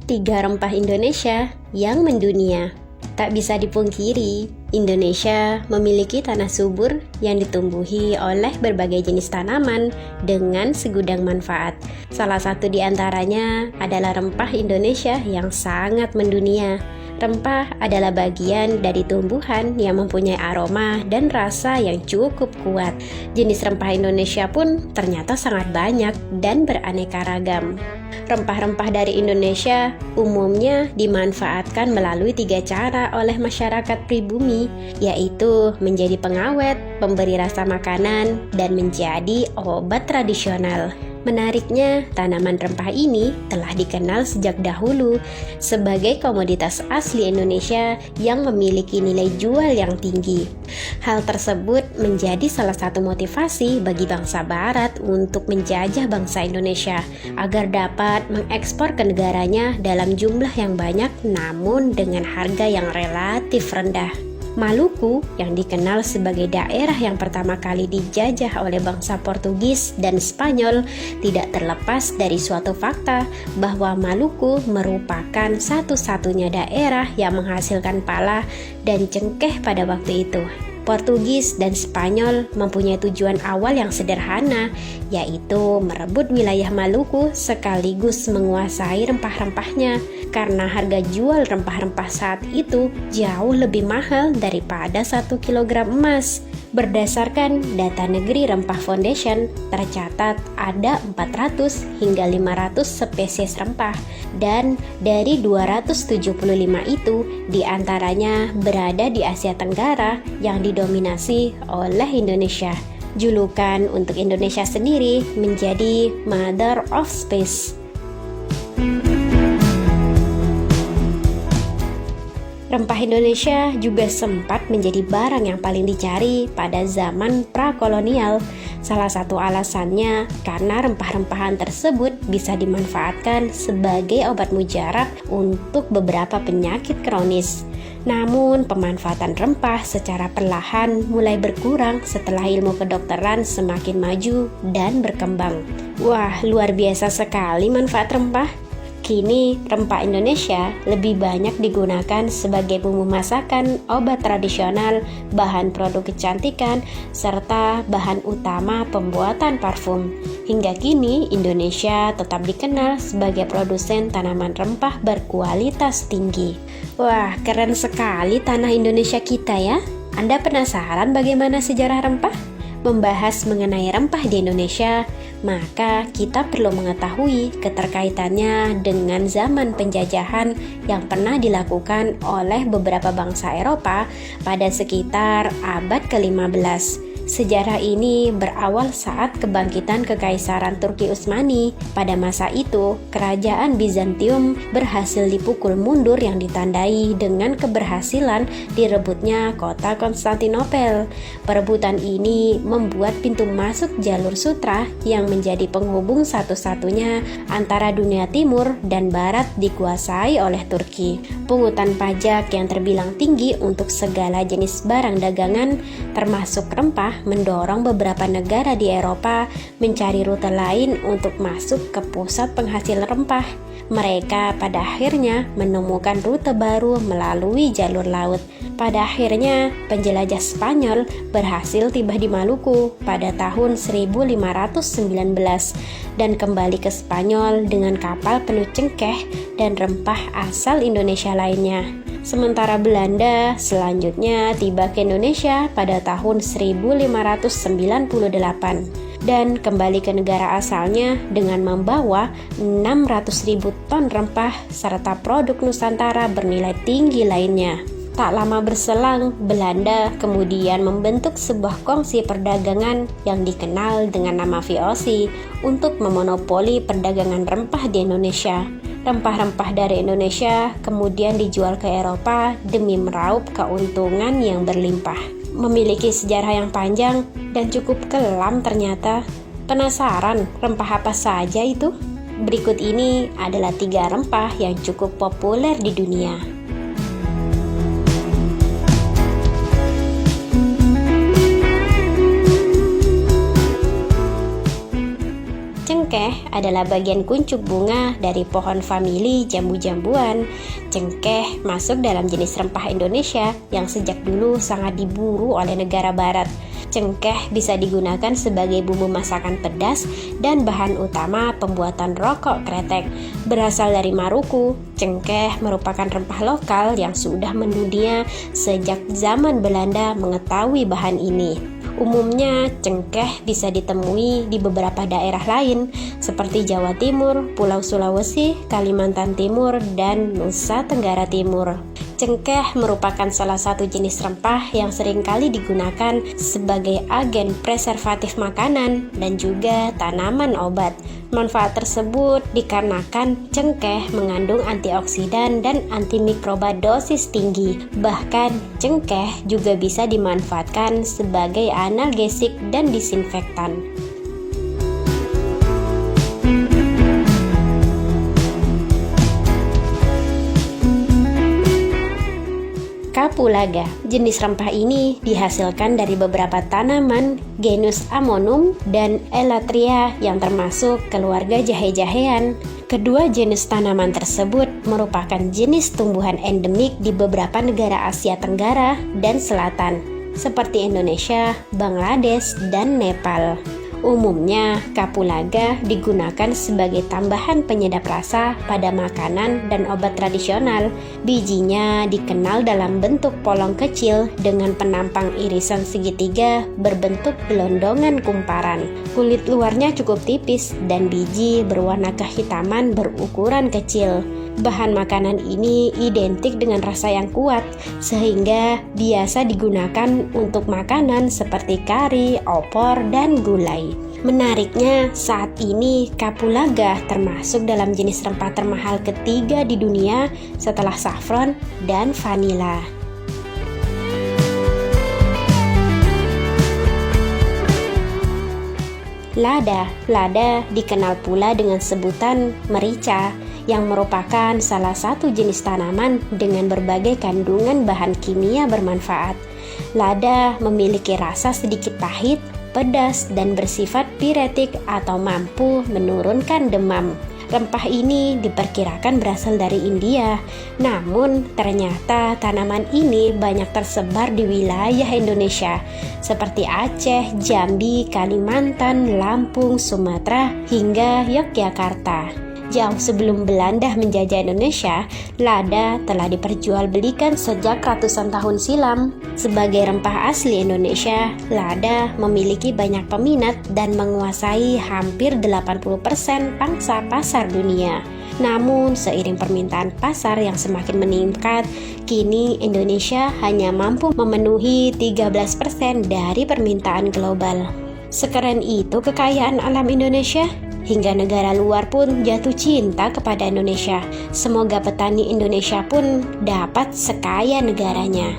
3 rempah Indonesia yang mendunia. Tak bisa dipungkiri, Indonesia memiliki tanah subur yang ditumbuhi oleh berbagai jenis tanaman dengan segudang manfaat. Salah satu di antaranya adalah rempah Indonesia yang sangat mendunia. Rempah adalah bagian dari tumbuhan yang mempunyai aroma dan rasa yang cukup kuat. Jenis rempah Indonesia pun ternyata sangat banyak dan beraneka ragam. Rempah-rempah dari Indonesia umumnya dimanfaatkan melalui 3 cara oleh masyarakat pribumi, yaitu menjadi pengawet, pemberi rasa makanan, dan menjadi obat tradisional. Menariknya, tanaman rempah ini telah dikenal sejak dahulu sebagai komoditas asli Indonesia yang memiliki nilai jual yang tinggi. Hal tersebut menjadi salah satu motivasi bagi bangsa Barat untuk menjajah bangsa Indonesia agar dapat mengekspor ke negaranya dalam jumlah yang banyak namun dengan harga yang relatif rendah. Maluku yang dikenal sebagai daerah yang pertama kali dijajah oleh bangsa Portugis dan Spanyol tidak terlepas dari suatu fakta bahwa Maluku merupakan satu-satunya daerah yang menghasilkan pala dan cengkeh pada waktu itu. Portugis dan Spanyol mempunyai tujuan awal yang sederhana, yaitu merebut wilayah Maluku sekaligus menguasai rempah-rempahnya karena harga jual rempah-rempah saat itu jauh lebih mahal daripada 1 kilogram emas. Berdasarkan data Negeri Rempah Foundation, tercatat ada 400 hingga 500 spesies rempah dan dari 275 itu diantaranya berada di Asia Tenggara yang didominasi oleh Indonesia. Julukan untuk Indonesia sendiri menjadi Mother of Spice. Rempah Indonesia juga sempat menjadi barang yang paling dicari pada zaman prakolonial. Salah satu alasannya karena rempah-rempahan tersebut bisa dimanfaatkan sebagai obat mujarab untuk beberapa penyakit kronis. Namun, pemanfaatan rempah secara perlahan mulai berkurang setelah ilmu kedokteran semakin maju dan berkembang. Wah, luar biasa sekali manfaat rempah. Kini, rempah Indonesia lebih banyak digunakan sebagai bumbu masakan, obat tradisional, bahan produk kecantikan, serta bahan utama pembuatan parfum. Hingga kini, Indonesia tetap dikenal sebagai produsen tanaman rempah berkualitas tinggi. Wah, keren sekali tanah Indonesia kita ya. Anda penasaran bagaimana sejarah rempah? Membahas mengenai rempah di Indonesia, maka kita perlu mengetahui keterkaitannya dengan zaman penjajahan yang pernah dilakukan oleh beberapa bangsa Eropa pada sekitar abad ke-15. Sejarah ini berawal saat kebangkitan Kekaisaran Turki Utsmani. Pada masa itu, kerajaan Bizantium berhasil dipukul mundur yang ditandai dengan keberhasilan direbutnya kota Konstantinopel. Perebutan ini membuat pintu masuk jalur sutra yang menjadi penghubung satu-satunya antara dunia timur dan barat dikuasai oleh Turki. Pungutan pajak yang terbilang tinggi untuk segala jenis barang dagangan, termasuk rempah, mendorong beberapa negara di Eropa mencari rute lain untuk masuk ke pusat penghasil rempah. Mereka pada akhirnya menemukan rute baru melalui jalur laut. Pada akhirnya, penjelajah Spanyol berhasil tiba di Maluku pada tahun 1519 dan kembali ke Spanyol dengan kapal penuh cengkeh dan rempah asal Indonesia lainnya. Sementara Belanda selanjutnya tiba ke Indonesia pada tahun 1598 dan kembali ke negara asalnya dengan membawa 600.000 ton rempah serta produk Nusantara bernilai tinggi lainnya. Tak lama berselang, Belanda kemudian membentuk sebuah kongsi perdagangan yang dikenal dengan nama VOC untuk memonopoli perdagangan rempah di Indonesia. Rempah-rempah dari Indonesia kemudian dijual ke Eropa demi meraup keuntungan yang berlimpah. Memiliki sejarah yang panjang dan cukup kelam ternyata. Penasaran rempah apa saja itu? Berikut ini adalah 3 rempah yang cukup populer di dunia. Cengkeh adalah bagian kuncup bunga dari pohon famili jambu-jambuan. Cengkeh masuk dalam jenis rempah Indonesia yang sejak dulu sangat diburu oleh negara barat. Cengkeh bisa digunakan sebagai bumbu masakan pedas dan bahan utama pembuatan rokok kretek. Berasal dari Maluku, cengkeh merupakan rempah lokal yang sudah mendunia sejak zaman Belanda mengetahui bahan ini. Umumnya, cengkeh bisa ditemui di beberapa daerah lain seperti Jawa Timur, Pulau Sulawesi, Kalimantan Timur, dan Nusa Tenggara Timur. Cengkeh merupakan salah satu jenis rempah yang seringkali digunakan sebagai agen preservatif makanan dan juga tanaman obat. Manfaat tersebut dikarenakan cengkeh mengandung antioksidan dan antimikroba dosis tinggi. Bahkan, cengkeh juga bisa dimanfaatkan sebagai analgesik dan disinfektan. Kapulaga. Jenis rempah ini dihasilkan dari beberapa tanaman genus Amonum dan Elatria yang termasuk keluarga jahe-jahean. Kedua jenis tanaman tersebut merupakan jenis tumbuhan endemik di beberapa negara Asia Tenggara dan Selatan, seperti Indonesia, Bangladesh, dan Nepal. Umumnya, kapulaga digunakan sebagai tambahan penyedap rasa pada makanan dan obat tradisional. Bijinya dikenal dalam bentuk polong kecil dengan penampang irisan segitiga berbentuk gelondongan kumparan. Kulit luarnya cukup tipis dan biji berwarna kehitaman berukuran kecil. Bahan makanan ini identik dengan rasa yang kuat, sehingga biasa digunakan untuk makanan seperti kari, opor, dan gulai. Menariknya, saat ini kapulaga termasuk dalam jenis rempah termahal ketiga di dunia setelah saffron dan vanila. Lada dikenal pula dengan sebutan merica, yang merupakan salah satu jenis tanaman dengan berbagai kandungan bahan kimia bermanfaat. Lada memiliki rasa sedikit pahit, pedas, dan bersifat piretik atau mampu menurunkan demam. Rempah ini diperkirakan berasal dari India, namun ternyata tanaman ini banyak tersebar di wilayah Indonesia seperti Aceh, Jambi, Kalimantan, Lampung, Sumatera, hingga Yogyakarta. Jauh sebelum Belanda menjajah Indonesia, lada telah diperjualbelikan sejak ratusan tahun silam. Sebagai rempah asli Indonesia, lada memiliki banyak peminat dan menguasai hampir 80% pangsa pasar dunia. Namun, seiring permintaan pasar yang semakin meningkat, kini Indonesia hanya mampu memenuhi 13% dari permintaan global. Sekeren itu kekayaan alam Indonesia, hingga negara luar pun jatuh cinta kepada Indonesia. Semoga petani Indonesia pun dapat sekaya negaranya.